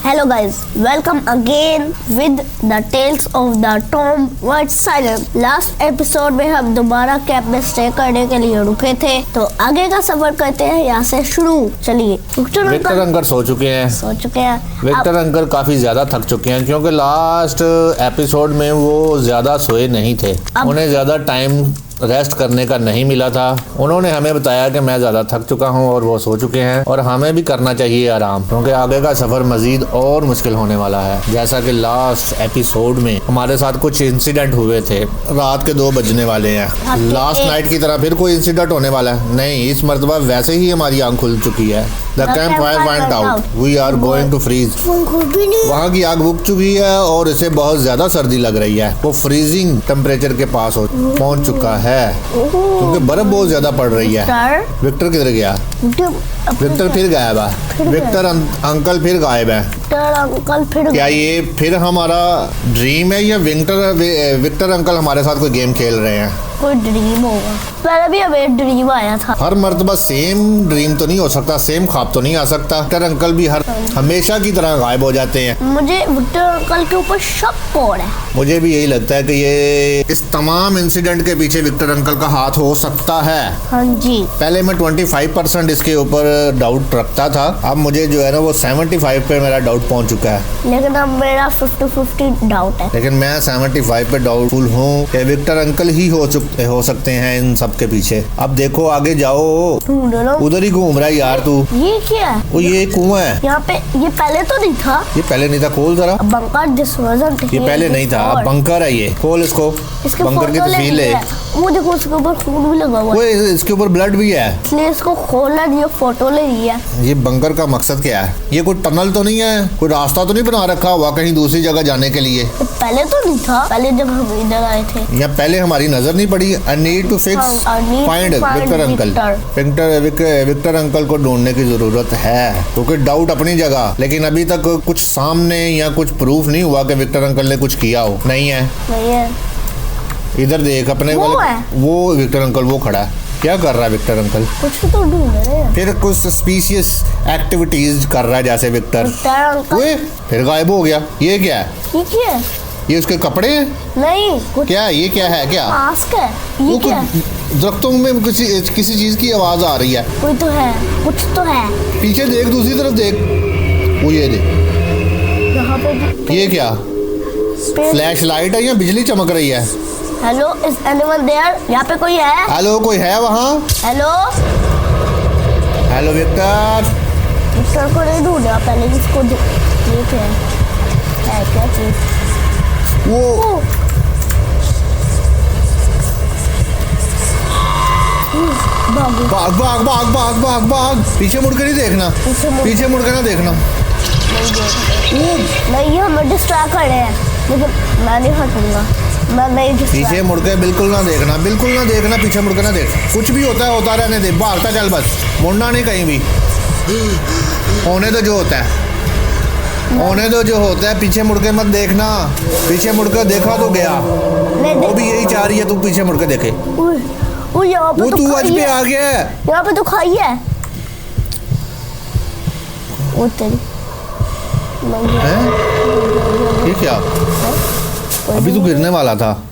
Hello guys, welcome again with the Tales of the Tom White Silent। Last episode में हम दोबारा camp में stay करने के लिए रुके थे, तो आगे का सफर करते हैं यहाँ से शुरू। चलिए। विक्टर अंकल सो चुके हैं। विक्टर अंकल काफी ज्यादा थक चुके हैं क्योंकि लास्ट एपिसोड में वो ज्यादा सोए नहीं थे। उन्हें ज्यादा टाइम रेस्ट करने का नहीं मिला था। उन्होंने हमें बताया कि मैं ज़्यादा थक चुका हूं और वो सो चुके हैं और हमें भी करना चाहिए आराम, क्योंकि आगे का सफ़र मज़ीद और मुश्किल होने वाला है। जैसा कि लास्ट एपिसोड में हमारे साथ कुछ इंसिडेंट हुए थे। रात के 2 बजने वाले हैं। लास्ट नाइट की तरह फिर कोई इंसिडेंट होने वाला है नहीं, इस मरतबा वैसे ही हमारी आँख खुल चुकी है। The camp fire went out, we are going to freeze. वहाँ की आग बुझ चुकी है और इसे बहुत ज़्यादा सर्दी लग रही है। वो फ्रीजिंग टेम्परेचर के पास पहुँच चुका है क्योंकि बर्फ बहुत ज्यादा पड़ रही है। विक्टर किधर गया? विक्टर फिर गायब है। विक्टर अंकल फिर गायब है। अंकल फिर क्या ये फिर हमारा ड्रीम है या विक्टर अंकल हमारे साथ कोई गेम खेल रहे हैं? कोई ड्रीम होगा। पहले भी हमें ड्रीम आया था। हर मर्तबा सेम ड्रीम तो नहीं हो सकता, सेम ख्वाब तो नहीं आ सकता। विक्टर अंकल भी हमेशा की तरह गायब हो जाते हैं। मुझे विक्टर अंकल के ऊपर शक हो रहा है। मुझे भी यही लगता है कि ये इस तमाम इंसिडेंट के पीछे विक्टर अंकल का हाथ हो सकता है। हाँ जी। पहले मैं 25% इसके ऊपर डाउट रखता था, अब मुझे जो है ना वो 75 पे मेरा डाउट पहुंच चुका है। लेकिन अब मेरा 50-50 डाउट है। लेकिन मैं 75 पे डाउटफुल हूँ कि विक्टर अंकल ही हो सकते हैं इन सब के पीछे। अब देखो आगे जाओ। उधर ही घूम रहा है यार तू। ये क्या है? वो ये कुआं है यहाँ पे। ये पहले तो नहीं था। ये पहले नहीं था। खोल जरा। बंकर ये पहले नहीं था, अब बंकर है। ये खोल इसको। बंकर की तस्वीर ले। वो देखो इसके ऊपर खून भी लगा हुआ है। इसके ऊपर ब्लड भी है, इसलिए इसको खोलना नहीं, फोटो ले रही है। ये बंकर का मकसद क्या है? ये कोई टनल तो नहीं है, कोई रास्ता तो नहीं बना रखा हुआ कहीं दूसरी जगह जाने के लिए? पहले तो नहीं था। पहले जब हम इधर आए थे या पहले हमारी नजर नहीं पड़ी। I need to fix find Victor uncle. Victor uncle को ढूंढने की जरूरत है क्योंकि डाउट अपनी जगह, लेकिन अभी तक कुछ सामने या कुछ प्रूफ नहीं हुआ कि विक्टर अंकल ने कुछ किया हो। नहीं है। इधर देख अपने वाले। वो विक्टर अंकल वो खड़ा है। क्या कर रहा है विक्टर अंकल? कुछ तो ढूंढ रहे हैं। फिर कुछ सस्पिशियस एक्टिविटीज कर रहा है जैसे विक्टर। फिर गायब हो गया। ये क्या है? ये क्या है? ये उसके कपड़े हैं? नहीं। क्या ये क्या है? क्या मास्क है? ये क्या है? दरख्तों में किसी चीज की आवाज आ रही है। कोई तो है, कुछ तो है। पीछे देख, दूसरी तरफ देख। वो ये देख। यहाँ पे ये क्या? फ्लैश लाइट है या बिजली चमक रही है? Hello, is anyone there? यहाँ पे कोई है? हेलो, कोई है वहाँ? हेलो विक्टर को नहीं ढूंढा, पहले इसको देख है क्या चीज? वो भाग। पीछे मुड़ के नहीं देखना। पीछे मुड़ के ना देखना। नहीं, हमें डिस्ट्रैक्ट कर रहे हैं, लेकिन मैं नहीं हटूंगा। पीछे मुड़ के बिल्कुल ना देखना। पीछे मुड़ के ना देख। कुछ भी होता रहने दे। भागता चल बस, मुड़ना नहीं कहीं भी। होने दो जो होता है। पीछे मुड़ के मत देखना। पीछे मुड़ के देखा तो गया। वो भी यही चाह रही है तू पीछे मुड़ के देखे। वो तू आज पे आ गया है। यहाँ पे तो खाई है। वो तेरी ये क्या? अभी तो गिरने वाला था।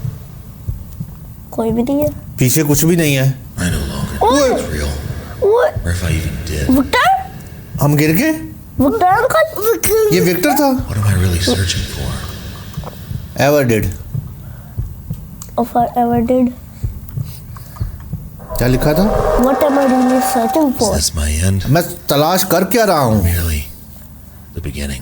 कोई भी नहीं है। पीछे कुछ भी नहीं है। विक्टर, हम गिर गए। विक्टर अंकल, ये विक्टर था। Ever did. क्या लिखा था? What am I really searching for? Is this my end? मैं तलाश कर क्या रहा हूँ? Merely the beginning.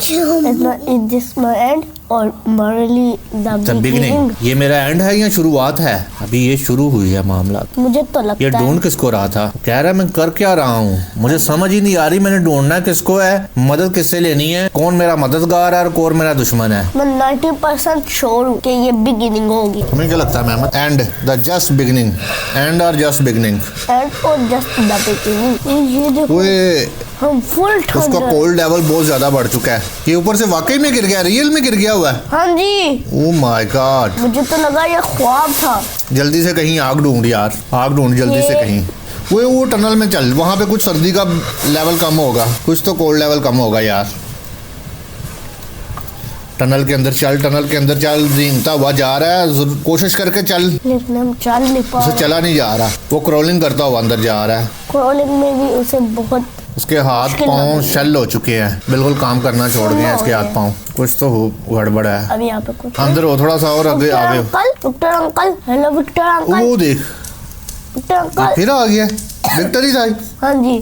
Is this my end or merely the beginning? ये मेरा एंड है या शुरुआत है? अभी ये शुरू हुई है मामला। मुझे तो लगता ये ढूंढ किसको रहा था? कह रहा है मैं कर क्या रहा हूँ, मुझे समझ ही नहीं आ रही। मैंने ढूंढना किसको है, मदद किससे लेनी है, कौन मेरा मददगार है और कौन मेरा दुश्मन है? मैं 90% श्योर हूँ कि ये बिगिनिंग होगी। तुम्हें क्या लगता है Mehmed? And the just beginning. And और जस्ट बिगिनिंग। एंड और जस्ट द बिगिनिंग। ये देखो, हम फुल उसका कोल्ड लेवल बहुत ज्यादा बढ़ चुका है। ये ऊपर से वाकई में गिर गया, रियल में गिर गया हुआ है। हाँ जी। ओह माय गॉड, मुझे तो लगा ये ख्वाब था। जल्दी से कहीं आग ढूंढ यार, आग ढूंढ जल्दी से कहीं। वो टनल में चल, वहाँ पे कुछ सर्दी का लेवल कम होगा, कुछ तो कोल्ड लेवल कम होगा यार। टनल के अंदर चल, टनल के अंदर चल, रेंगता हुआ जा रहा है, कोशिश करके चल। लेकिन हम चल नहीं पा उसे रहे। चला नहीं जा रहा, वो क्रॉलिंग करता हुआ अंदर जा रहा है। क्रॉलिंग में भी उसे बहुत उसके हाथ मुश्किल पाँव लग रही शल हो चुके हैं, बिल्कुल काम करना छोड़ गए हैं इसके हाथ पाँव। कुछ तो गड़बड़ है। अभी यहाँ पे कुछ अंदर हो थोड़ा सा और आगे विक्टर आगे। Uncle, Victor uncle, hello Victor uncle, वो देख विक्टर अंकल। फिर आ गया, विक्टर ही था। हाँ जी,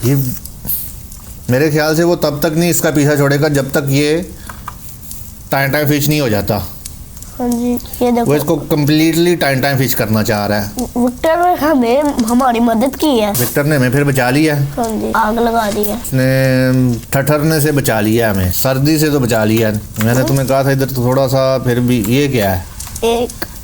ये मेरे ख्याल से वो तब तक नहीं इसका पीछा छोड़ेगा जब तक ये टाइम फिश नहीं हो जाता। हाँ जी, ये वो देखो इसको कम्प्लीटली टाइम फिश करना चाह रहा है। विक्टर ने हमें हमारी मदद की है। विक्टर ने हमें फिर बचा लिया, हाँ जी, आग लगा दी है। उसने ठठरने से बचा लिया, हमें सर्दी से तो बचा लिया। मैंने तुम्हें कहा था इधर तो थोड़ा सा, फिर भी ये क्या है?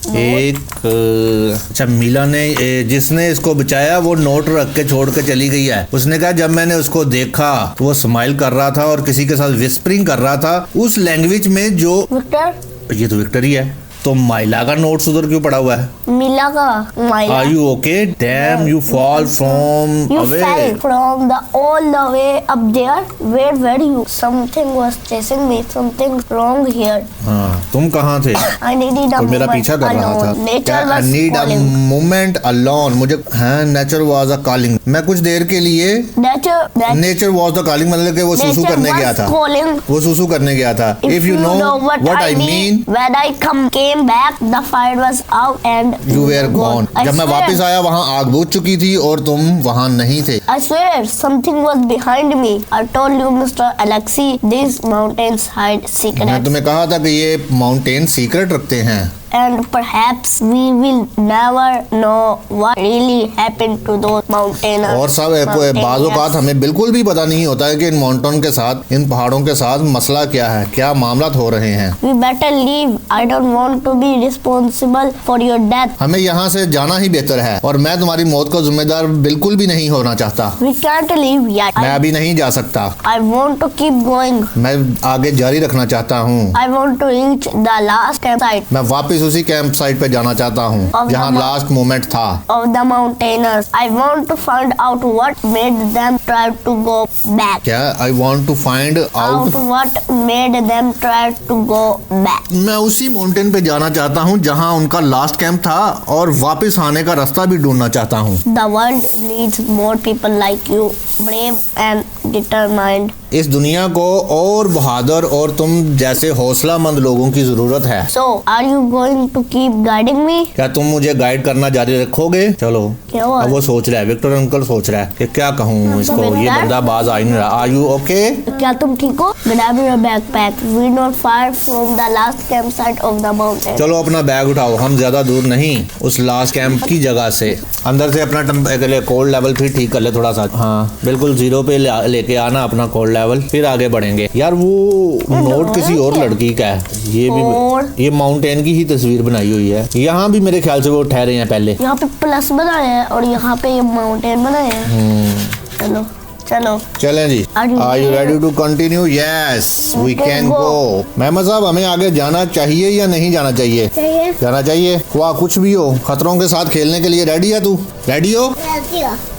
अच्छा, मीला ने जिसने इसको बचाया वो नोट रख के छोड़ के चली गई है। उसने कहा जब मैंने उसको देखा तो वो स्माइल कर रहा था और किसी के साथ विस्परिंग कर रहा था उस लैंग्वेज में जो विक्टर, ये तो विक्टर ही है। तो माइला का नोट्स उधर क्यों पड़ा हुआ है? मिला का माइला। Are you okay? Damn you fall from You away. fell from all the way up there. Where were you? Something was chasing me. Something wrong here. हाँ, तुम कहाँ थे? I needed a और मेरा moment पीछा कर रहा था। alone. Nature I was need a calling. moment alone. मुझे हाँ, nature was a calling. मैं कुछ देर के लिए nature was the calling मतलब कि वो सुसु nature करने was गया था। calling. वो सुसु करने गया था। If you know what I mean, when I came back, the fire was out and you were gone. I जब मैं swear- वापस आया वहाँ आग बुझ चुकी थी और तुम वहाँ नहीं थे। I swear something was behind me. I told you, Mr. Alexi, these mountains hide मैं secrets. तुम्हें कहा था कि ये माउंटेन सीक्रेट रखते हैं। And perhaps we will never know what really happened to those mountainers. और सब बाज़-औक़ात हमें बिल्कुल भी पता नहीं होता है कि इन माउंटेन के साथ, इन पहाड़ों के साथ मसला क्या है, क्या मामला हो रहे हैं। We better leave. I don't want to be responsible for your death. हमें यहाँ से जाना ही बेहतर है और मैं तुम्हारी मौत का जिम्मेदार बिल्कुल भी नहीं होना चाहता। We can't leave yet. मैं अभी नहीं जा सकता, I want to keep going. मैं आगे जारी रखना चाहता हूँ। I want to reach the last campsite मैं वापस उसी कैंप साइट पे जाना चाहता हूँ Of the जहाँ mou- लास्ट मोमेंट था। of the mountaineers. I want to find out what made them try to go back. क्या? I want to find Out out। what made them try to go back. मैं उसी mountain पे जाना चाहता हूँ जहाँ उनका लास्ट कैंप था और वापस आने का रास्ता भी ढूंढना चाहता हूँ। The world needs more people like you, brave and determined. इस दुनिया को और बहादुर और तुम जैसे हौसलामंद लोगों की जरूरत है। So, are you going to keep guiding me? क्या तुम मुझे गाइड करना जारी रखोगे? चलो। क्या हुआ? अब वो सोच रहा है, विक्टर अंकल सोच रहा है कि क्या कहूँ इसको, ये विक्टर? बंदा बाज आ ही नहीं रहा। Are you okay? क्या तुम ठीक हो? Grab your backpack. We're not far from the last campsite of the mountain. चलो अपना बैग उठाओ, हम ज्यादा दूर नहीं उस लास्ट कैंप की जगह से। अंदर से अपना कोल्ड लेवल फिर ठीक कर ले थोड़ा सा। हाँ, बिल्कुल जीरो पे लेके आना अपना कोल्ड लेवल, फिर आगे बढ़ेंगे। यार वो नोट किसी और लड़की का है, ये और? भी ये माउंटेन की ही तस्वीर बनाई हुई है। यहाँ भी मेरे ख्याल से वो ठहरे हैं पहले। यहाँ पे प्लस बनाए हैं और यहाँ पे ये माउंटेन बनाए हैं। चलो चलो चलें जी। Are you are you ready? Ready to continue? Yes we can can go. Go. Mehmad साहब, हमें आगे जाना चाहिए या नहीं जाना चाहिए? चाहिए। जाना चाहिए। वाह, कुछ भी हो, खतरों के साथ खेलने के लिए रेडी है तू? रेडी हो?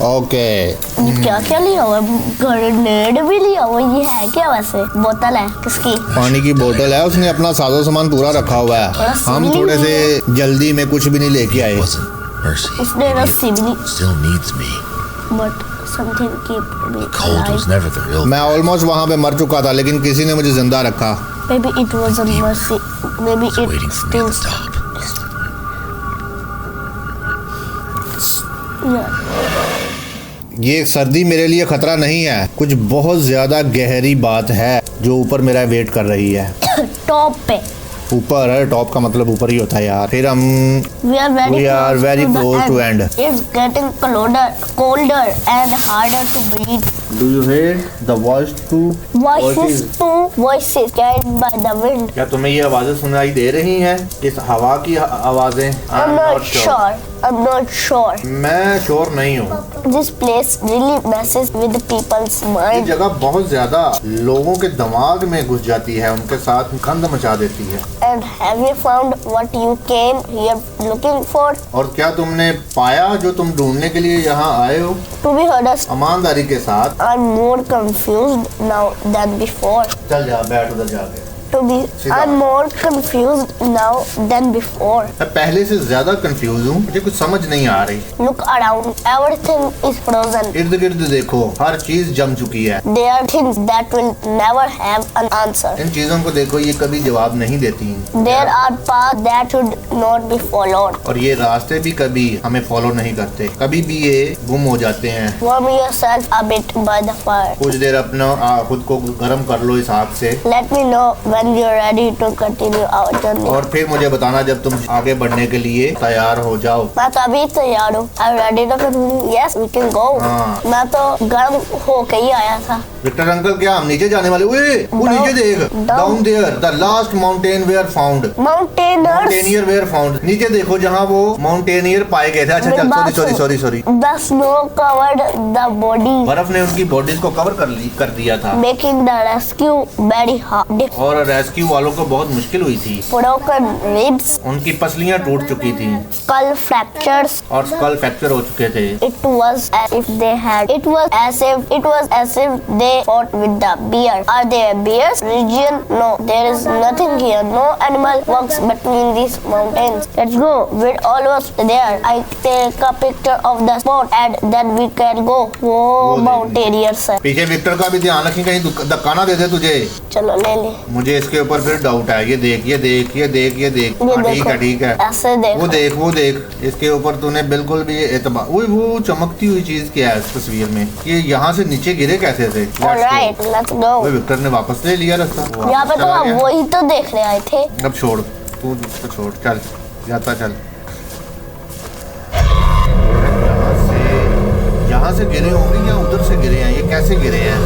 ओके। क्या क्या लिया हुआ? ग्रेनेड भी लिया हुआ। ये है क्या वैसे? बोतल है किसकी? पानी की बोतल है, उसने अपना साजो सामान पूरा रखा हुआ है। रस्सी हम भी थोड़े नहीं से जल्दी में कुछ भी नहीं लेके आए। Wasn't Mercy. उसने रस्सी भी ली, Still needs me. but something keep me Cold was alive. never the real. मैं ऑलमोस्ट वहाँ पे मर चुका था लेकिन किसी ने मुझे जिंदा रखा। Maybe it was a mercy. Maybe it waiting for me still. at the top. Yeah. ये सर्दी मेरे लिए खतरा नहीं है, कुछ बहुत ज्यादा गहरी बात है जो ऊपर मेरा वेट कर रही है। टॉप पे। ऊपर है, टॉप का मतलब ऊपर ही होता है यार। फिर हम We are very close to end. It's getting colder and harder to breathe. Do you hear the voice to Voices carried by the wind. क्या तुम्हें ये आवाजें सुनाई दे रही हैं? इस हवा की आवाजें? I'm not sure. I'm not sure. मैं श्योर नहीं हूँ। This place really messes with people's ये mind. जगह बहुत ज्यादा लोगों के दिमाग में घुस जाती है, उनके साथ गंद मचा देती है। And And have you found what you came here looking for? और क्या तुमने पाया जो तुम ढूंढने के लिए यहाँ आए हो? To be honest, ईमानदारी के साथ। I'm more confused now than before. चल जा, बैठ उधर जाके। I'm more confused now than before. मैं पहले से ज्यादा कंफ्यूज हूँ, मुझे कुछ समझ नहीं आ रही। Look around, everything is frozen. इर्द गिर्द देखो, हर चीज जम चुकी है। There are things that will never have an answer. इन चीजों को देखो, ये कभी जवाब नहीं देती। There are paths that should not be followed. और ये रास्ते भी कभी हमें फॉलो नहीं करते, कभी भी ये गुम हो जाते हैं। Warm yourself a bit by the fire. कुछ देर अपना खुद को गर्म कर लो इस आग से। Let me know when you're ready to continue our journey. और फिर मुझे बताना जब तुम आगे बढ़ने के लिए तैयार हो जाओ। मैं तो अभी तैयार हूँ। I'm ready to continue. Yes, we can go. हाँ। मैं तो गर्म होके ही आया था। विक्टर अंकल, क्या हम नीचे जाने वाले? ओए, वो Down- नीचे देख। down- down there the last mountain were found. Mountaineers. Mountaineer were found. नीचे देखो जहाँ वो माउंटेनियर पाए गए थे। अच्छा मेरी चल, बात sorry soon. Sorry. The snow covered the body, बर्फ ने उनकी बॉडीज को कवर कर दिया था making the rescue very hard. और रेस्क्यू वालों को बहुत मुश्किल हुई थी। Broken ribs, उनकी पसलियां टूट चुकी थी skull fractures. और स्कल फ्रैक्चर हो चुके थे। It was as if they had. It was as if they fought with the bear. Are there bears? Region? No, there is nothing here. No animal walks between these mountains. Let's go. We're almost there. I take a picture of the spot and then we can go. वो mountaineers है। पीछे Victor का भी ध्यान रखी, कहीं धक्का ना दे दे तुझे। चलो ले ले। मुझे इसके ऊपर फिर डाउट है। ये देख। ये हाँ, देखो। ठीक है। ऐसे देखो। वो देख इसके ऊपर तूने बिल्कुल भी एतबार। वो चमकती हुई चीज क्या है इस तस्वीर में? ये यहाँ से नीचे गिरे कैसे थे? Alright, let's go. वो विक्टर ने वापस ले लिया रास्ता। यहाँ पे तो चला हम गया। वही तो देखने आए थे। अब छोड़, तू तो छोड़, चल जाता चल। यहाँ से गिरे होंगे या उधर से गिरे हैं? ये कैसे गिरे हैं,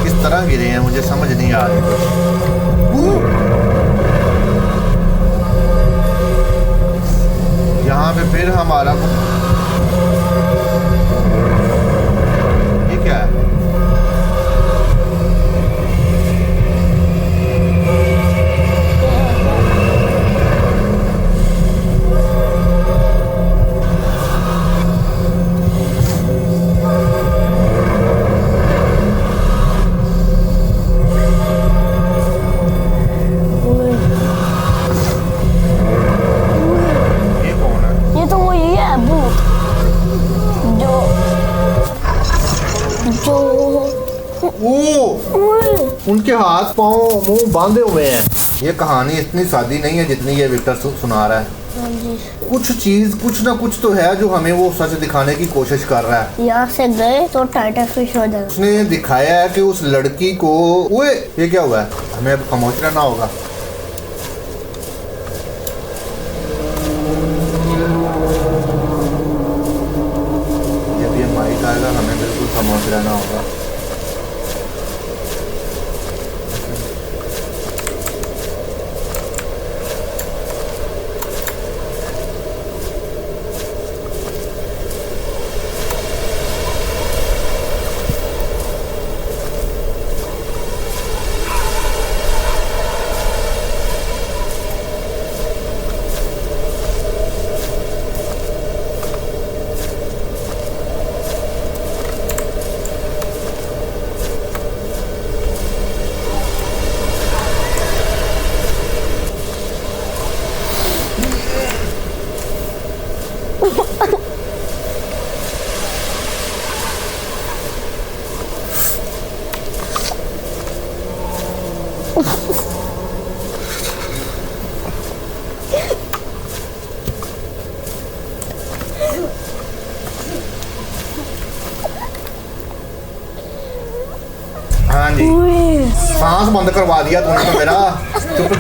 किस तरह गिरे हैं, मुझे समझ नहीं आ रही कुछ। यहाँ पे फिर हमारा ये क्या है? ये कौन है? ये तो वही है भूत जो उनके हाथ पाँव मुंह बांधे हुए हैं। ये कहानी इतनी सादी नहीं है जितनी ये विक्टर सुना रहा है। कुछ ना कुछ तो है जो हमें वो सच दिखाने की कोशिश कर रहा है। यहाँ से गए तो टाइटर फिश हो जाएगा। उसने दिखाया है कि उस लड़की को ओए ये क्या हुआ है? हमें अब खामोश रहना होगा। जब ये माइक आएगा हमें बिल्कुल खामोश रहना होगा। हाँ जी, सांस बंद करवा दिया तूने तो मेरा।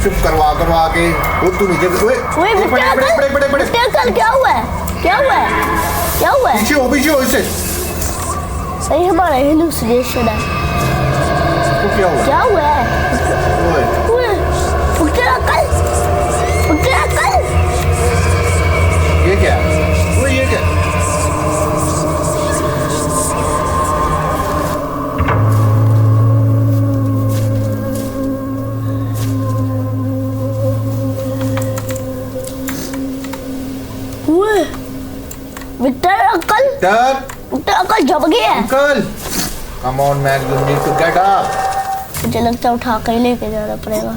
चुप करवा के वो तू नीचे बड़े कल क्या हुआ है? क्या हुआ है? पीछे हो इससे। सही हमारा हेलुसिनेशन है। तो क्या हुआ? क्या हुआ है? उठेगा कल। ये क्या है? ये क्या? अंकल जब गया है। Uncle come on man, you need to get up. मुझे लगता है उठा कर ही लेके जाना पड़ेगा।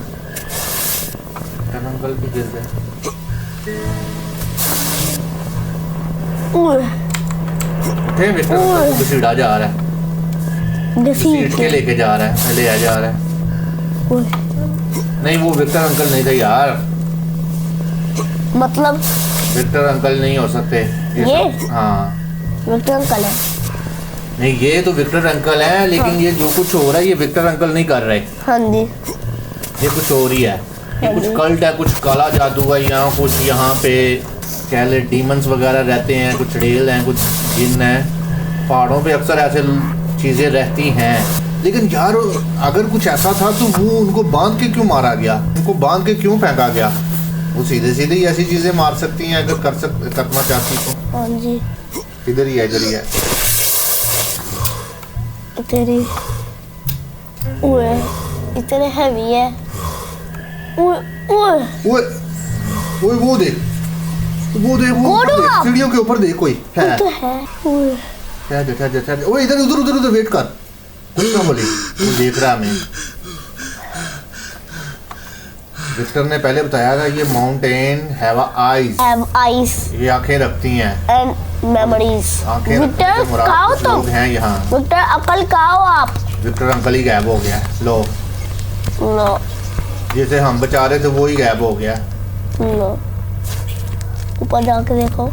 अंकल भी गिर गए। उठे मिस्टर, अंकल को घसीटा जा रहा है, घसीट के लेके जा रहा है, ले जा रहा है। नहीं वो विक्टर अंकल नहीं थे यार, मतलब विक्टर अंकल नहीं हो सकते ये? हाँ विक्टर अंकल है। नहीं ये तो विक्टर अंकल हैं, लेकिन ये जो कुछ हो रहा है ये विक्टर अंकल नहीं कर रहे, हाँ जी, ये कुछ हो रही है। ये कुछ कल्ट है, कुछ काला जादू है, यहाँ कुछ यहाँ पे कह ले डीमंस वगैरह रहते हैं, कुछ रेल हैं, कुछ जिन हैं। पहाड़ों पे अक्सर ऐसे चीज़ें रहती हैं। लेकिन यार अगर कुछ ऐसा था तो वो उनको बांध के क्यों मारा गया, उनको बांध के क्यों फेंका गया? वो सीधे सीधे ही ऐसी चीज़ें मार सकती हैं अगर करना चाहती तो। हाँ जी, इधर ही है, इधर ही है। तेरी ओए इतने हैवी है। ओए ओए ओए ओए वो देख, वो देख, वो ऊपर देख, सीढ़ियों के ऊपर देख कोई है। तो है। ओए ठहर। ओए इधर उधर उधर उधर वेट कर, कुछ ना बोली, वो देख रहा है हमें। विक्टर ने पहले बताया था ये माउंटेन हैव आईज, ये आंखें रखती हैं एंड मेमोरीज। आंखें विक्टर काओ तो लोग हैं यहाँ। विक्टर अकल काओ आप। विक्टर अंकल ही गायब हो गया। लो नो जिसे हम बचा रहे थे वो ही गायब हो गया। नो ऊपर जाके देखो।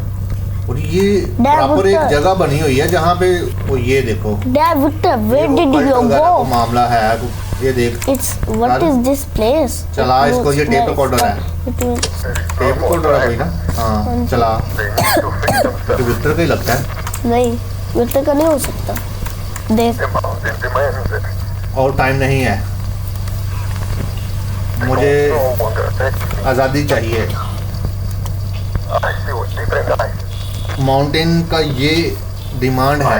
और ये प्रॉपर एक जगह बनी हुई है जहाँ पे वो ये देखो। Dad Victor where did you go? मामला है ये देख। It's what is this place? चला इसको, ये टेप रिकॉर्डर है, टेप रिकॉर्डर है कोई ना। हाँ चला, तो विक्टर का ही लगता है। नहीं विक्टर का नहीं हो सकता। देख और टाइम नहीं है, मुझे आज़ादी चाहिए। माउंटेन का ये डिमांड है।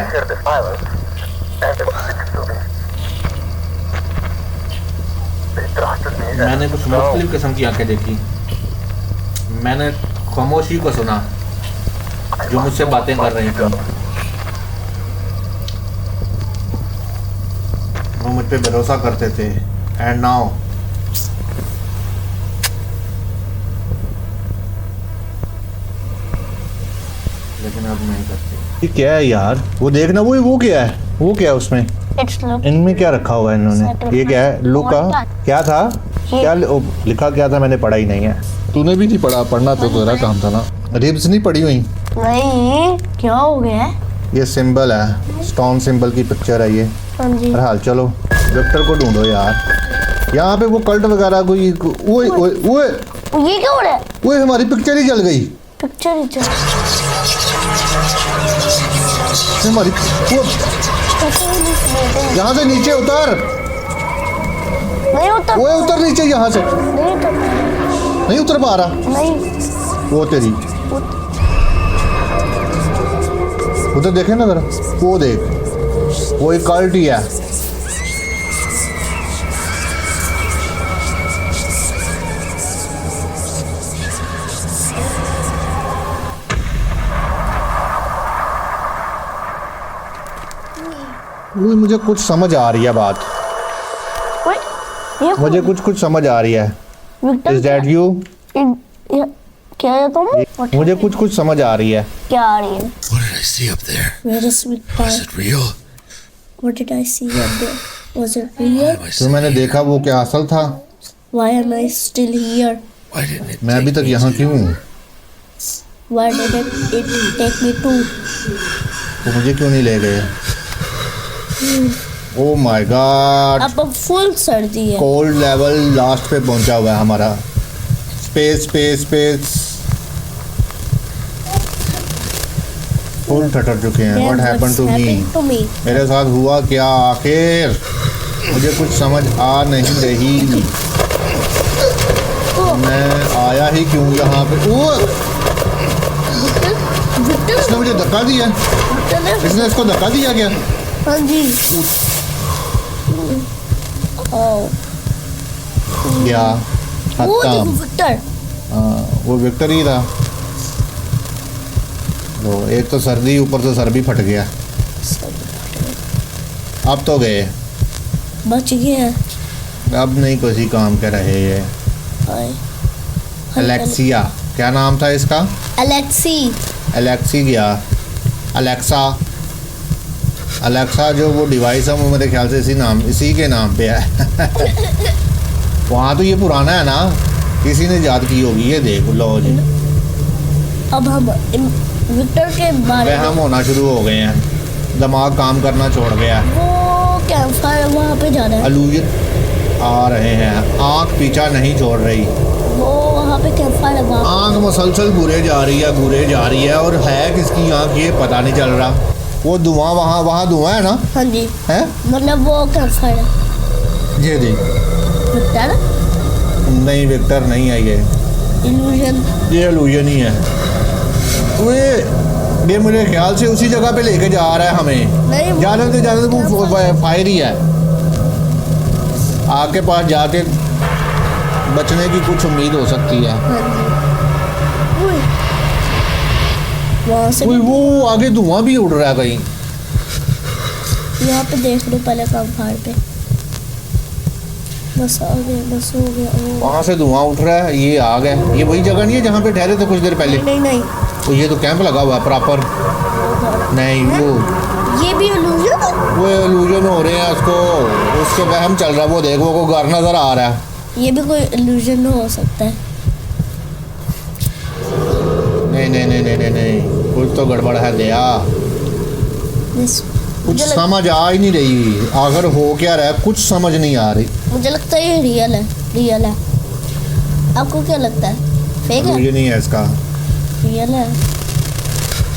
मैंने कुछ मुख्तलिफ किस्म की आंखें देखी, मैंने खामोशी को सुना जो मुझसे बातें कर रही थी। वो मुझ पे भरोसा करते थे एंड नाउ लेकिन अब नहीं करते। ये क्या है यार? वो देखना, वो क्या है? वो क्या है उसमें? इनमें क्या रखा हुआ है इन्होंने? ये क्या है? लुका क्या था? क्या लिखा क्या था? मैंने पढ़ा ही नहीं है। तूने भी नहीं पढ़ा? पढ़ना तो तेरा काम था ना। रिब्स नहीं पढ़ी हुई? नहीं क्या हो गया? ये सिंबल है, स्टोन सिंबल की पिक्चर है ये। हाँ जी। हाल चलो विक्टर को ढूंढो यार। यहाँ पे वो कल्ट वगैरह कोई। ओए ओए ओए ये क्या हो रहा है? ओए हमारी पिक्चर ही जल गई। पिक्चर ही चल हमारी यहाँ से नीचे उतर। नहीं उतर। ओए उतर नीचे यहाँ से। नहीं उतर पा रहा। नहीं वो तेरी उधर देखे ना जरा, वो देख, वो एक कल्ट ही है। मुझे कुछ समझ आ रही है बात, मुझे कुछ समझ आ रही है। Is that you? क्या है तुम? मुझे कुछ समझ आ रही है। क्या आ रही है? What did I see up there? Where is Victor? Was it real? What did I see up there? Was it real? जो मैंने देखा वो क्या असल था? Why am I still here? Why didn't it मैं अभी तक यहाँ क्यों हूँ? Why didn't it take me to? तो मुझे क्यों नहीं ले गए? Oh my God! अब फुल सर्दी है। कोल्ड लेवल लास्ट पे पहुंचा हुआ है हमारा। स्पेस फुल ठटर चुके हैं। What happened to me? मेरे साथ हुआ क्या आखिर? मुझे कुछ समझ आ नहीं रही। मैं आया ही क्यों यहाँ पे? इसने मुझे धक्का दिया। इसने इसको धक्का दिया क्या? हाँ जी। क्या वो देखो खत्म। विक्टर। वो विक्टर ही था। लो एक तो सर्दी, ऊपर से सर भी फट गया। अब तो गए, बच गया। अब नहीं किसी काम के रहे ये। हाय। अलेक्सिया, क्या नाम था इसका? एलेक्सी गया। अलेक्सा जो वो डिवाइस है वो मेरे ख्याल से इसी के नाम पे है। वहाँ तो ये पुराना है ना, किसी ने याद की होगी। ये देख लो जी, अब हम विक्टर के बारे वहम होना शुरू हो गए हैं, दिमाग काम करना छोड़ गया। वो कैंप फायर वहाँ पे जाना है। अलूजन आ रहे हैं, आँख पीछा नहीं छोड़ रही। वो वहाँ पे कैंप फायर लगा। आँख मुसलसल घूरे जा रही है और है किसकी आँख ये पता नहीं चल रहा। वो धुआं वहाँ धुआं है ना? हाँ जी, है मतलब वो कैंप फायर है। ये देख, विक्टर नहीं विक्टर नहीं है इल्यूजन। ये इल्यूजन ही है। ये मेरे ख्याल से उसी जगह पे लेके जा रहा है हमें। नहीं, जाने वो फायर ही है। आग के पास जाके बचने की कुछ उम्मीद हो सकती है। वहाँ से वो आगे धुआं भी उड़ रहा है कहीं। यहाँ पे देख लो पहले कैंप फायर पे। बस आ गया, बस हो गया। वहाँ से धुआं उठ रहा है, ये आग है। ये वही जगह नहीं है जहाँ पे ठहरे थे कुछ देर पहले? नहीं तो ये तो कैंप लगा हुआ है प्रॉपर। नहीं वो ये भी इल्यूजन है। वो इल्यूजन हो रहे हैं उसके वहम चल रहा है। वो देख, वो घर नजर आ रहा है। ये भी कोई इल्यूजन हो सकता है। नहीं, कुछ तो गड़बड़ है दया। कुछ समझ आ ही नहीं रही, आखिर हो क्या रहा है कुछ समझ नहीं आ रही। मुझे लगता है ये रियल है। आपको क्या लगता है? फेक है? मुझे नहीं है इसका, रियल है।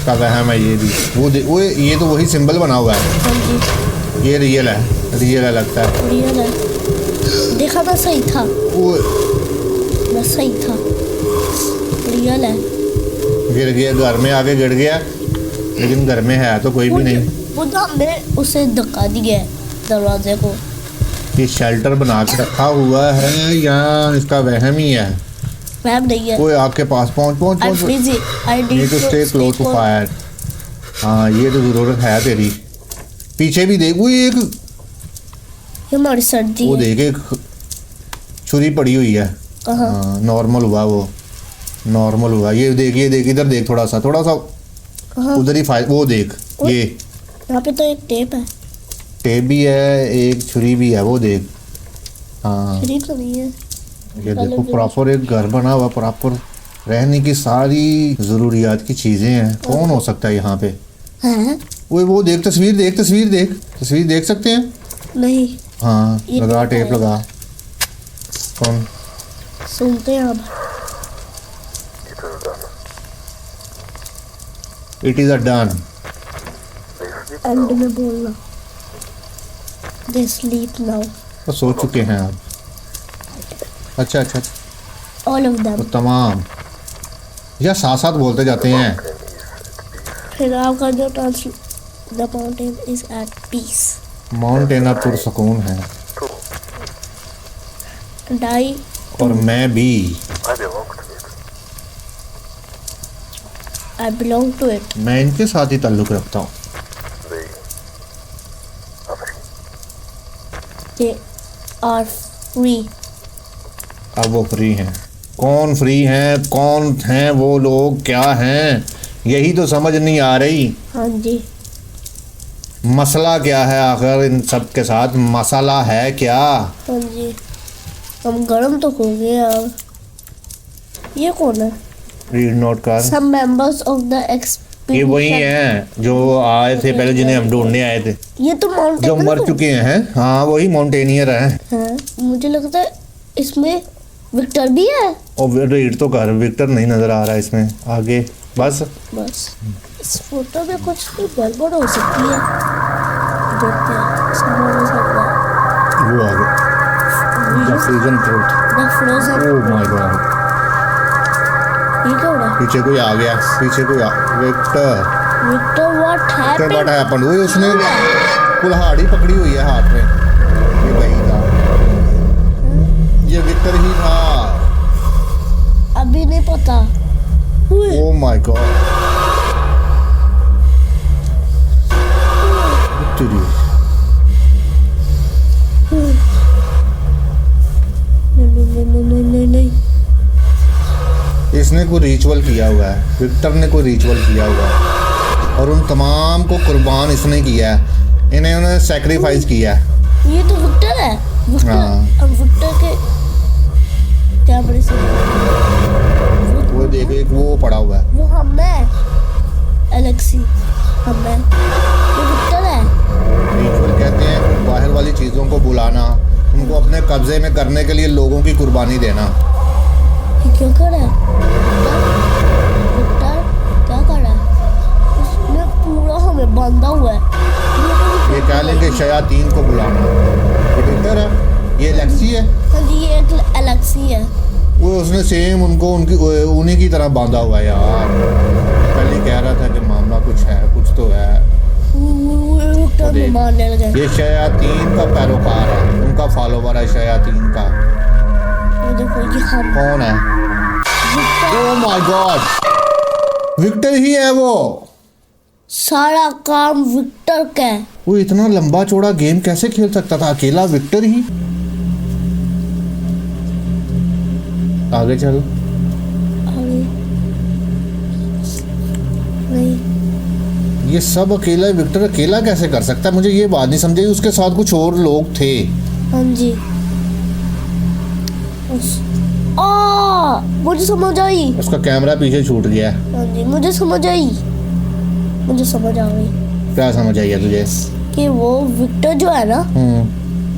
का वहम है ये भी। वो ये तो वही सिंबल बना हुआ है। हाँ जी, ये रियल है लगता है। रियल है। देखा था, सही था। वो बस सही था, रियल है। गिर गया, घर में आके गिर गया, लेकिन घर में है तो कोई भी नहीं। वो तो हमने उसे धक्का दिया है दरवाजे को। ये शेल्टर बना के रखा हुआ है या इसका वहम ही है? वहम नहीं है। कोई आग के पास पहुंच ये तो स्टे क्लोज टू फायर। हाँ, ये तो जरूरत है तेरी। पीछे भी देख, वो एक ये हमारी सर्दी वो है। देख, एक छुरी पड़ी हुई है। कहाँ? हाँ, नॉर्मल हुआ। ये देख इधर देख, थोड़ा सा कहाँ? उधर ही फायर। वो देख, ये यहाँ पे तो एक टेप है। टेप भी है, एक छुरी भी है। वो देख, हाँ छुरी तो नहीं है। ये देखो, प्रॉपर एक घर बना हुआ, प्रॉपर रहने की सारी जरूरियात की चीजें हैं। कौन हो सकता है यहाँ पे? हैं? वो देख, तस्वीर देख सकते हैं? नहीं, हाँ, ये लगा टेप टेप है। लगा। कौन? सुनते हैं अब। It is a done. And में बोलना दे स्लीप नाउ। तो सो चुके हैं आप? अच्छा, ऑल ऑफ तो देम। तमाम या साथ बोलते जाते हैं। फिर आपका जो the mountain is at peace. Mountain अब पुरसकून है डाई और मैं भी। I belong to it. मैं इनके साथ ही ताल्लुक रखता हूँ। They are free. अब वो फ्री हैं। कौन फ्री हैं, कौन हैं वो लोग, क्या हैं, यही तो समझ नहीं आ रही। हाँ जी, मसला क्या है आखिर इन सब के साथ? मसला है क्या? हाँ जी। हम गर्म तो हो गए अब। ये कौन है? रीड नोट कर। Some members of the ये expedition। वही हैं जो आए थे पहले, जिन्हें हम ढूंढने आए थे, ये तो माउंटेन जो मर चुके हैं। हाँ, वही माउंटेनियर हैं। हाँ, मुझे लगता है इसमें विक्टर भी है। और रीड तो कर, विक्टर नहीं नजर आ रहा है इसमें आगे। बस इस फोटो में कुछ तो गड़बड़ हो सकती है। देखते हैं इसका हो सकता है। वो आ गया, the frozen truth. The frozen। Oh my God, ये क्या हो रहा है? पीछे कोई आ गया, विक्टर। विक्टर व्हाट क्या हैपेंड? हैपेंड? वही उसने कुल्हाड़ी पकड़ी हुई है हाथ में। ये वही था, ये विक्टर ही था। अभी नहीं पता। ओह माय गॉड, इसने कोई रिचुअल किया हुआ है, विक्टर ने कोई रिचुअल किया हुआ है और उन तमाम को कुर्बान इसने किया है, इन्हें सैक्रिफाइस किया है। ये तो विक्टर है। हाँ। अब विक्टर के कैमरे से वो देख एक वो पड़ा हुआ है, वो हम है एलेक्सी, हम है, ये विक्टर है। रिचुअल कहते हैं बाहर वाली चीज़ों को बुलाना, उनको अपने कब्जे में करने के लिए लोगों की कुर्बानी देना। ये क्या कर रहा है विक्टर, क्या कर रहा है? उसने पूरा हमें बांधा हुआ है। ये कह लेंगे शयातीन को बुलाना। ये विक्टर है, ये एलेक्सी है। हाँ जी, ये एक एलेक्सी है। वो उसने सेम उनको उन्हीं की तरह बांधा हुआ है यार। पहले कह रहा था कि मामला कुछ है, कुछ तो है। विक्टर में मारने लगे। ये शयातीन का पैरोकार है, उनका फॉलोवर है शयातीन का। ये देखो, ये हम कौन है? Victor. Oh my God, Victor ही है वो। सारा काम विक्टर का है। वो इतना लंबा चौड़ा गेम कैसे खेल सकता था अकेला विक्टर ही? आगे चलो। अरे नहीं, ये सब अकेला, विक्टर अकेला कैसे कर सकता है? मुझे ये बात नहीं समझी। उसके साथ कुछ और लोग थे। हाँ जी। मुझे समझ आई। उसका कैमरा पीछे छूट गया है। हाँ जी, मुझे समझ आई। मुझे समझ आ गई क्या समझ आई है तुझे? कि वो विक्टर जो है ना,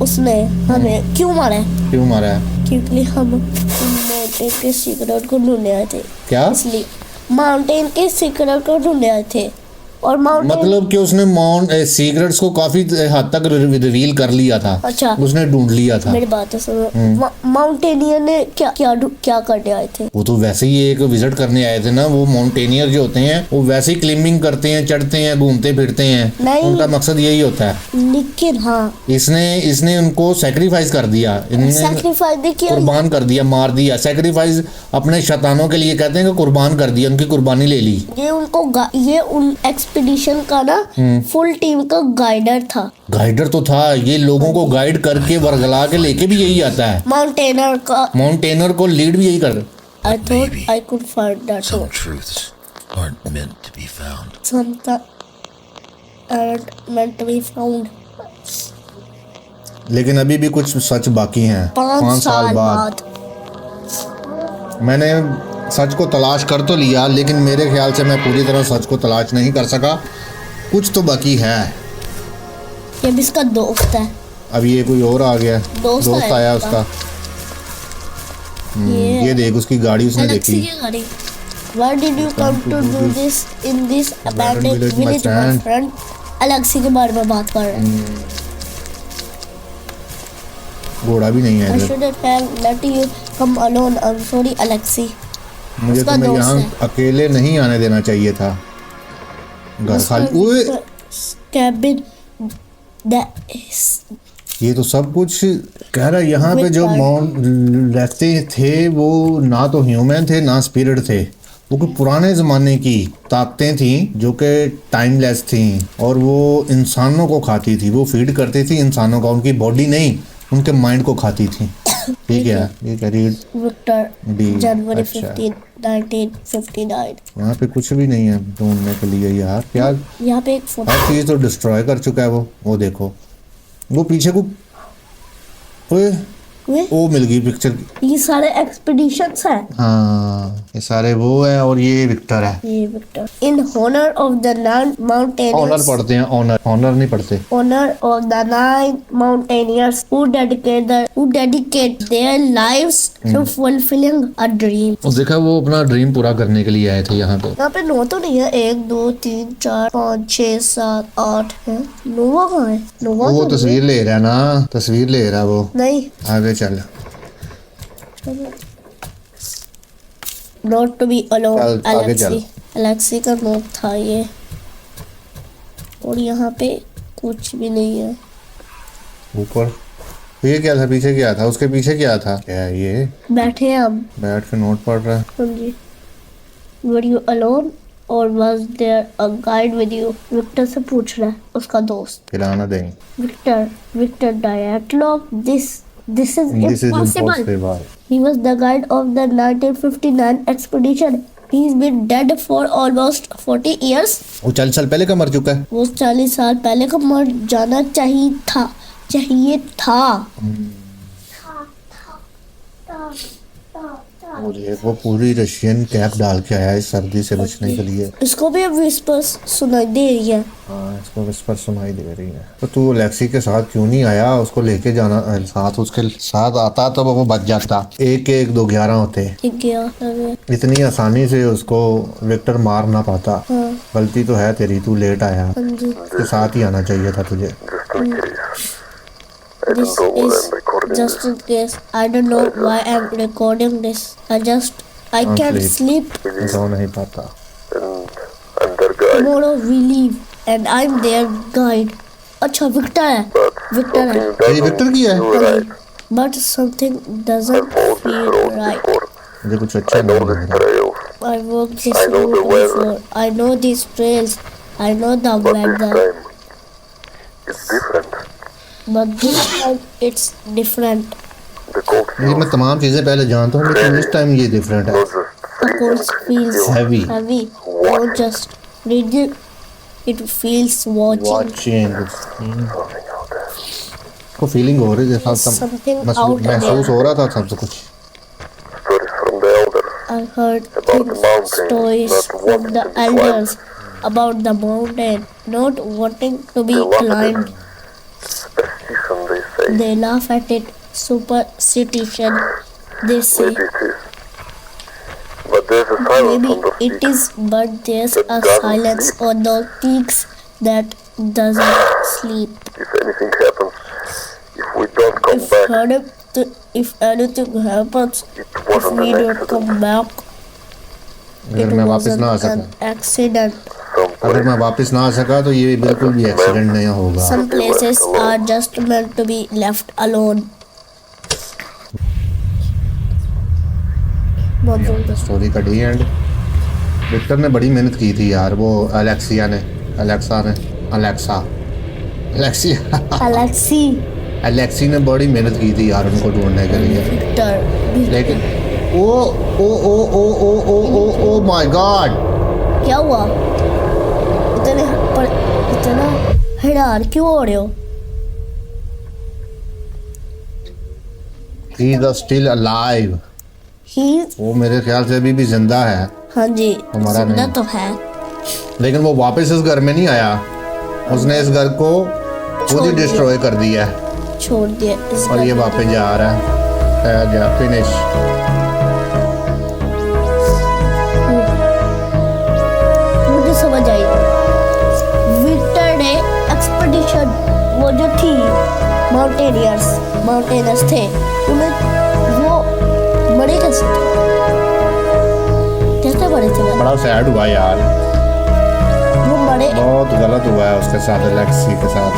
उसने हमें क्यों मारा है? क्यों मारा है? क्योंकि हम माउंटेन के सीक्रेट को ढूंढने आए थे, क्या इसलिए माउंटेन के सीक्रेट को ढूंढने आए थे। और माउंटेन मतलब कि उसने माउंट सीक्रेट्स को काफी हद तक रिवील कर लिया था। अच्छा, उसने ढूंढ लिया था। मेरी बात है सुनो। माउंटेनियर ने क्या करने आए थे? वो तो वैसे ही एक विजिट करने आए थे ना। वो माउंटेनियर जो होते हैं वो वैसे ही क्लाइंबिंग करते हैं, चढ़ते हैं, घूमते फिरते हैं। नहीं। उनका मकसद यही होता है। लेकिन हाँ, इसने उनको सैक्रिफाइस कर दिया, इन्हें सैक्रिफाइस भी किया। कुर्बान कर दिया, मार दिया। सैक्रिफाइस अपने शैतानों के लिए कहते हैं कि कुर्बान कर दिया, उनकी कुर्बानी ले ली। ये उन एक्सपीडिशन का ना फुल टीम का गाइडर था। गाइडर तो था, ये लोगों को गाइड करके वर्गला के लेके भी यही आता है। माउंटेनर को लीड भी यही कर। I thought I could find that Some out. truths aren't meant to be found. Something aren't meant to be found. लेकिन अभी भी कुछ सच बाकी हैं। 5 साल बाद मैंने सच को तलाश कर तो लिया, लेकिन मेरे ख्याल से मैं पूरी तरह सच को तलाश नहीं कर सका। कुछ तो बाकी है। ये भी इसका दोस्त है। अब ये कोई और आ गया। दोस्त आया उसका। ये देख उसकी गाड़ी उसने देखी। Why did you come to do this in this abandoned village, my friend? Alexi के बारे में बात कर रहे हैं। घोड़ा भी नहीं है I इधर। shouldn't have let you come alone. I'm sorry, Alexi. मुझे उसका तुम्हें दोस्त यहाँ है। अकेले नहीं आने देना चाहिए था। घर खाली। ओए, Cabin that is ये तो सब कुछ कह रहा है। यहाँ पे जो रहते थे वो ना तो ह्यूमन थे ना स्पिरिट थे। वो कोई पुराने ज़माने की ताकतें थी जो कि टाइमलेस थी और वो इंसानों को खाती थी। वो फीड करती थी इंसानों का, उनकी बॉडी नहीं, उनके माइंड को खाती थी। ठीक है, ये करीब विक्टर डी। जनवरी अच्छा। 15, 1959। यहाँ पे कुछ भी नहीं है ढूंढने के लिए यार। क्या यहाँ पे एक फोटो। हर चीज़ तो डिस्ट्रॉय कर चुका है वो देखो, वो पीछे को। ओए, वो मिल गई पिक्चर। ये सारे एक्सपीडिशंस हैं। हाँ, ये सारे वो है और ये विक्टर है। ये Victor in honour of the 9 honour mountaineers, पढ़ते हैं, ऑनर नहीं पढ़ते। honor of the 9 mountaineers who dedicate their lives to fulfilling a dream. और देखा वो अपना ड्रीम पूरा करने के लिए आए थे यहाँ पे। यहाँ पे 9 तो नहीं है, 1 2 3 4 5 6 7 8 है। नोवा कहाँ है? नोवा वो तो तस्वीर ले रहा है ना, तस्वीर ले रहा है वो। नहीं। आगे चल। Not to be alone. चल, आगे चल। Alexi का नोट था ये। और यहाँ पे कुछ भी नहीं है। ऊपर ये क्या था? पीछे क्या था? उसके पीछे क्या था? क्या है ये? बैठे हैं हम। बैठ के नोट पढ़ रहा है। हाँ जी। Were you alone or was there a guide with you? Victor से पूछ रहा है, उसका दोस्त। खिलाना देंगे। Victor dialogue. This is This is impossible. impossible. He was the guide of the 1959 expedition. He's been dead for almost 40 years. वो 40 साल पहले का मर चुका है। वो 40 साल पहले का मर जाना चाहिए था। और ये वो पूरी रशियन कैप डाल के आया है इस सर्दी से बचने के लिए। इसको भी अब विस्पर्स सुनाई दे रही है। हाँ, इसको विस्पर सुनाई दे रही है। तो तू लेक्सी के साथ क्यों नहीं आया? उसको लेके जाना साथ, उसके साथ आता तो वो बच जाता। 1 2 11 होते। इतनी आसानी से उसको विक्टर मार ना पाता। हाँ। गलती तो है तेरी, तू लेट आया। उसके साथ ही आना चाहिए था तुझे। This is just in case. I don't know why I'm recording this. I can't sleep. सो नहीं पाता। Tomorrow we leave and I'm their guide. अच्छा विक्टर है। ये विक्टर की है। But something doesn't feel right. मुझे कुछ अच्छा नहीं लग रहा। I worked this route before. I know these trails. I know the weather. But this time it's different. ये मैं तमाम चीजें पहले जानता हूँ, लेकिन इस टाइम ये डिफरेंट है। The course feels Heavy. Not just reading. It feels watching. को फीलिंग हो रही है Something out महसूस there. हो रहा था सब कुछ। I heard stories from the elders about the mountain not wanting to be climbed. They laugh at it. Superstition, they say. Maybe it is, but there's a silence on the peaks that doesn't sleep. If anything happens, if we don't come back, अगर मैं वापस ना आ an सका, accident. अगर मैं वापस ना आ सका तो ये बिल्कुल भी एक्सीडेंट नहीं होगा। Some places are just meant to be left alone. Story का डी एंड। विक्टर ने बड़ी मेहनत की थी यार, वो अलेक्सिया ने अलेक्सी ने बड़ी मेहनत की थी यार उनको ढूंढने के लिए। Victor. लेकिन ओ माय गॉड, क्या हुआ? इतना हैरान क्यों हो रहे हो? He is still alive. वो मेरे ख्याल से अभी भी जिंदा है। हाँ जी, हमारा जिंदा नहीं। तो है। लेकिन वो वापस इस घर में नहीं आया, उसने इस घर को खुद ही डिस्ट्रॉय कर दिया है। छोड़ दिया इस और ये घर वापस जा रहा है। फिनिश। मुझे समझ आई। विक्टर ने एक्सपेडिशन, वो जो थी माउंटेनर्स थे, वो मरे कैसे मरे थे? बड़ा सैड हुआ यार, वो मरे। बहुत गलत हुआ है उसके साथ, अलेक्सी के साथ।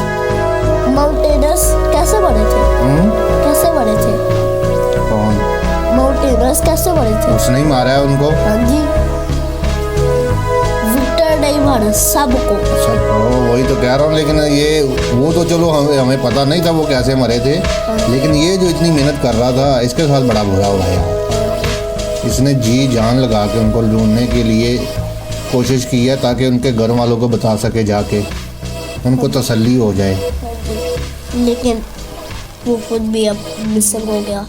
माउंटेनर्स कैसे मरे थे? कैसे मरे थे? कौन? माउंटेनर्स कैसे मरे थे? उसने ही मारा है उनको। हाँ जी, विक्टर नहीं मारा सबको। वही तो कह रहा हूँ, लेकिन ये वो तो चलो हमें पता नहीं था वो कैसे मरे थे, लेकिन ये जो इतनी मेहनत कर रहा था इसके साथ बड़ा बुरा हुआ यार। इसने जी जान लगा के उनको ढूंढने के लिए कोशिश की है ताकि उनके घर वालों को बता सके, जाके उनको तसल्ली हो जाए। लेकिन वो खुद भी अब मिसिंग हो गया।